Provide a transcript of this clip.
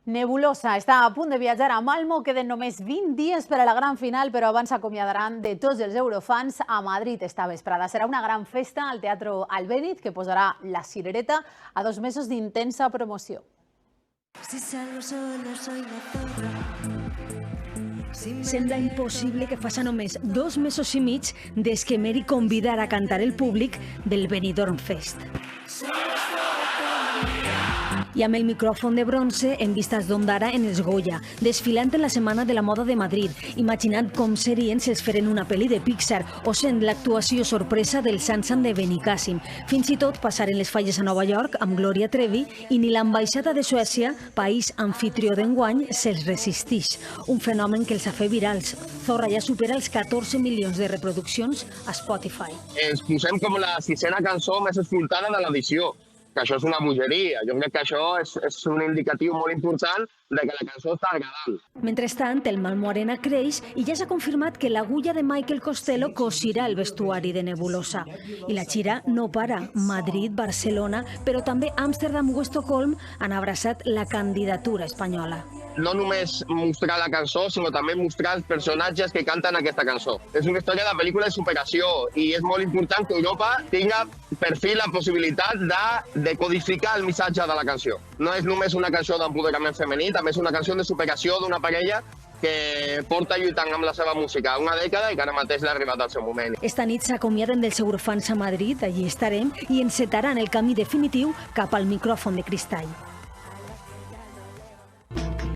Nebulosa està a punt de viatjar a Malmo, queden només 20 dies per a la gran final, però abans s'acomiadaran de tots els eurofans a Madrid esta vesprada. Serà una gran festa al Teatro Albéniz que posarà La Cirereta a 2 mesos d'intensa promoció. Sembla impossible que faça només 2 mesos i mig des que Mary convidara a cantar el públic del Benidorm Fest. I amb el micròfon de bronze en vistes d'Ondara en els Goya, desfilant en la Setmana de la Moda de Madrid, imaginant com serien si els feren una pel·li de Pixar o sent l'actuació sorpresa del Sansan de Benicàssim. Fins i tot passaren les falles a Nova York amb Gloria Trevi i ni l'ambaixada de Suècia, país anfitrió d'enguany, se'ls resisteix. Un fenomen que els ha fet virals. Zorra ja supera els 14 milions de reproduccions a Spotify. Ens posem com la 6a cançó més escoltada de l'edició, que això és una bogeria. Jo crec que això és un indicatiu molt important de que la cançó està agradant. Mentrestant, el Malmo Arena creix i ja s'ha confirmat que l'agulla de Michael Costello cosirà el vestuari de Nebulosa. I la gira no para. Madrid, Barcelona, però també Amsterdam o Estocolm han abraçat la candidatura espanyola. No només mostrar la cançó, sinó també mostrar els personatges que canten aquesta cançó. És una història de pel·lícula de superació i és molt important que Europa tinga per fi la possibilitat de codificar el missatge de la cançó. No és només una cançó d'empoderament femení, també és una cançó de superació d'una parella que porta lluitant amb la seva música una dècada i que ara mateix l'ha arribat al seu moment. Esta nit s'acomiaden dels eurofans a Madrid, allí estarem, i encetaran el camí definitiu cap al micròfon de cristall.